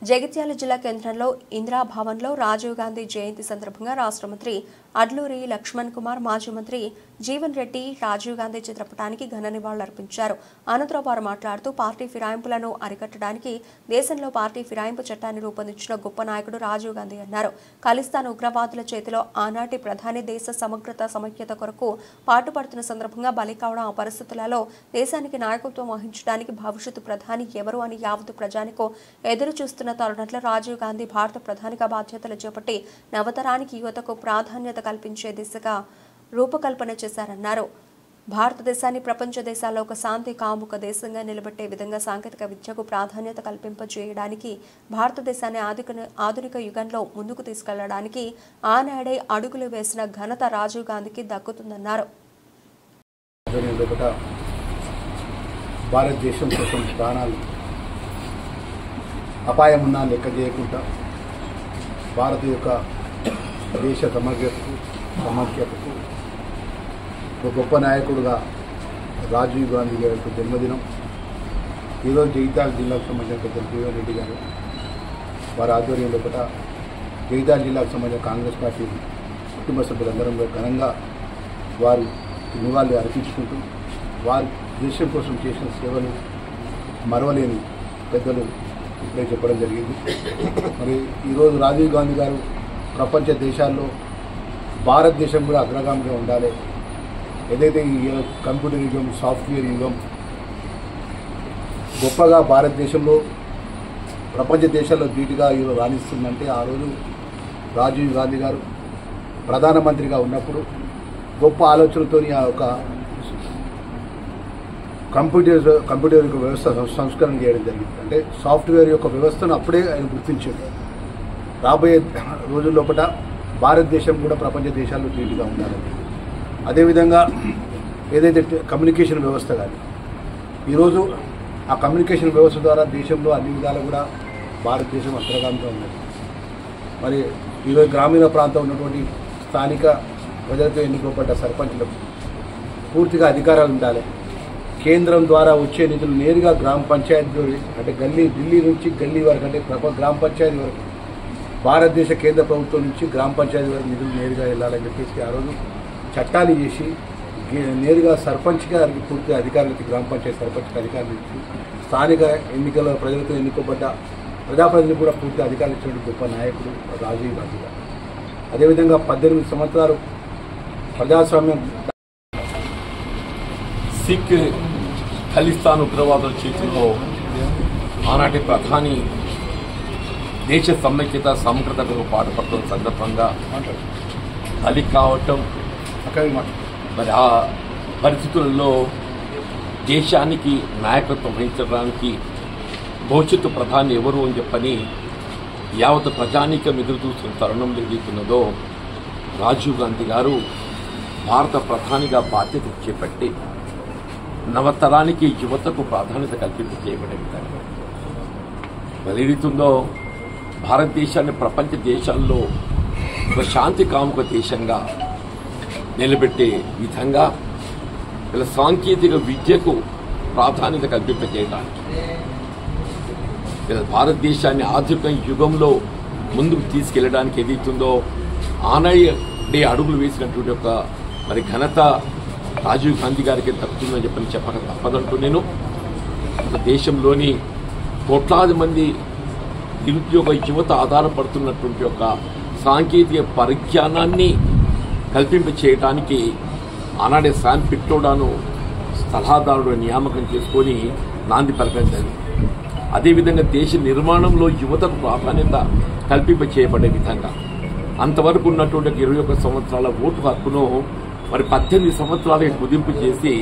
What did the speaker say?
జగిత్యాల జిల్లా కేంద్రంలో ఇందిరా భవన్లో రాజీవ్ గాంధీ జయంతి సందర్భంగా రాష్ట్ర మంత్రి అడ్లూరి లక్ష్మణ్ కుమార్, మాజీ మంత్రి జీవన్ రెడ్డి రాజీవ్ గాంధీ చిత్రపటానికి ఘన నివాళులర్పించారు. అనంతరం వారు మాట్లాడుతూ పార్టీ ఫిరాయింపులను అరికట్టడానికి దేశంలో పార్టీ ఫిరాయింపు చట్టాన్ని రూపొందించిన గొప్ప నాయకుడు రాజీవ్ గాంధీ అన్నారు. ఖలిస్తాన్ ఉగ్రవాదుల చేతిలో ఆనాటి ప్రధాని దేశ సమగ్రత సమైక్యత కొరకు పాటుపడుతున్న సందర్భంగా బలి కావడం, ఆ పరిస్థితులలో దేశానికి నాయకత్వం వహించడానికి భవిష్యత్తు ప్రధాని ఎవరు అని యావత్తు ప్రజానికో ఎదురు చూస్తున్న తరుణంలో రాజీవ్ గాంధీ భారత ప్రధానిగా బాధ్యతలు చేపట్టి నవతరానికి యువతకు ప్రాధాన్యత కల్పించే దిశగా రూపకల్పన చేశారన్నారు. భారతదేశాన్ని ప్రపంచ దేశాల్లో ఒక శాంతి కాముక దేశంగా నిలబెట్టే విధంగా సాంకేతిక విద్యకు ప్రాధాన్యత కల్పింపజేయడానికి, భారతదేశాన్ని ఆధునిక యుగంలో ముందుకు తీసుకెళ్లడానికి ఆనాడే అడుగులు వేసిన ఘనత రాజీవ్ గాంధీకి దక్కుతుందన్నారు. భారతదేశం కోసం ప్రాణాలు అపాయమున్నా లెక్క చేయకుండా భారత యొక్క దేశ సమైక్యతకు ఒక గొప్ప నాయకుడుగా రాజీవ్ గాంధీ గారి యొక్క జన్మదినం. ఈరోజు జగిత్యాల జిల్లాకు సంబంధించిన పెద్దలు జీవన్ రెడ్డి గారు వారి ఆధ్వర్యంలో జగిత్యాల జిల్లాకు సంబంధించిన కాంగ్రెస్ పార్టీ కుటుంబ సభ్యులందరూ ఘనంగా వారు నివాళులు అర్పించుకుంటూ వారి దేశం కోసం చేసిన సేవలు మరవలేని పెద్దలు ఇప్పుడే చెప్పడం జరిగింది. మరి ఈరోజు రాజీవ్ గాంధీ గారు ప్రపంచ దేశాల్లో భారతదేశం కూడా అగ్రగామిగా ఉండాలి. ఏదైతే ఈ కంప్యూటర్ యుగం, సాఫ్ట్వేర్ యుగం గొప్పగా భారతదేశంలో ప్రపంచ దేశాల్లో ధీటుగా ఈరోజు రాణిస్తుందంటే ఆ రోజు రాజీవ్ గాంధీ గారు ప్రధానమంత్రిగా ఉన్నప్పుడు గొప్ప ఆలోచనతో ఆ ఒక కంప్యూటర్ యొక్క వ్యవస్థ సంస్కరణ చేయడం జరిగింది. అంటే సాఫ్ట్వేర్ యొక్క వ్యవస్థను అప్పుడే ఆయన గుర్తించారు. రాబోయే రోజుల్లో భారతదేశం కూడా ప్రపంచ దేశాల్లో ధీటుగా ఉండాలని, అదేవిధంగా ఏదైతే కమ్యూనికేషన్ వ్యవస్థ కానీ ఈరోజు ఆ కమ్యూనికేషన్ వ్యవస్థ ద్వారా దేశంలో అన్ని విధాలు కూడా భారతదేశం అగ్రగామిగా ఉన్నది. మరి ఈరోజు గ్రామీణ ప్రాంతం ఉన్నటువంటి స్థానిక ప్రజలతో ఎన్నుకోబడ్డ సర్పంచులకు పూర్తిగా అధికారాలు ఉండాలి. కేంద్రం ద్వారా వచ్చే నిధులు నేరుగా గ్రామ పంచాయతీ, అంటే ఢిల్లీ నుంచి గల్లీ వరకు, అంటే గ్రామ పంచాయతీ వరకు భారతదేశ కేంద్ర ప్రభుత్వం నుంచి గ్రామ పంచాయతీ వరకు నిధులు నేరుగా వెళ్ళాలని చెప్పేసి ఆ రోజు చట్టాలు చేసి నేరుగా సర్పంచ్ గారికి పూర్తి అధికారులకి, గ్రామ పంచాయతీ సర్పంచ్కి అధికారులు ఇచ్చి స్థానిక ఎన్నికల ప్రజలతో ఎన్నుకోబడ్డ ప్రజాప్రతినిధులు కూడా పూర్తి అధికారులు ఇచ్చినటువంటి గొప్ప నాయకుడు రాజీవ్ గాంధీ గారు. అదేవిధంగా 18 సంవత్సరాలు ప్రజాస్వామ్యం సిక్ ఖలిస్తాన్ ఉగ్రవాదుల చేతుల్లో ఆనాటి ప్రధాని దేశ సమైక్యత సమగ్రతకు పాటుపడుతున్న సందర్భంగా బలి కావటం, మరి ఆ పరిస్థితుల్లో దేశానికి నాయకత్వం వహించడానికి భవిష్యత్తు ప్రధాని ఎవరు అని చెప్పని యావత్ ప్రజానీకం ఎదురు చూస్తున్న తరుణంలో ఏదైతున్నదో రాజీవ్ గాంధీ గారు భారత ప్రధానిగా బాధ్యత చేపట్టి నవతరానికి యువతకు ప్రాధాన్యత కల్పింపజేయబడే విధంగా మరి ఏదైతుందో భారతదేశాన్ని ప్రపంచ దేశాల్లో ఒక శాంతి కాముక దేశంగా నిలబెట్టే విధంగా ఇలా సాంకేతిక విద్యకు ప్రాధాన్యత కల్పింపజేయడానికి, ఇలా భారతదేశాన్ని ఆధునిక యుగంలో ముందుకు తీసుకెళ్లడానికి ఏదైతుందో ఆనాడే అడుగులు వేసినటువంటి ఒక మరి ఘనత రాజీవ్ గాంధీ గారికి దక్కుతుందని చెప్పక తప్పదంటూ నేను దేశంలోని కోట్లాది మంది నిరుద్యోగ యువత ఆధారపడుతున్నటువంటి ఒక సాంకేతిక పరిజ్ఞానాన్ని కల్పింపచేయడానికి ఆనాడే శాన్ పిట్రోడాను సలహాదారుడు నియామకం చేసుకొని నాంది పలకడం జరిగింది. అదేవిధంగా దేశ నిర్మాణంలో యువతకు ప్రాధాన్యత కల్పింపచేయబడే విధంగా అంతవరకు ఉన్నటువంటి 21 సంవత్సరాల ఓటు హక్కును మరి 18 సంవత్సరాలకి కుదింపు చేసి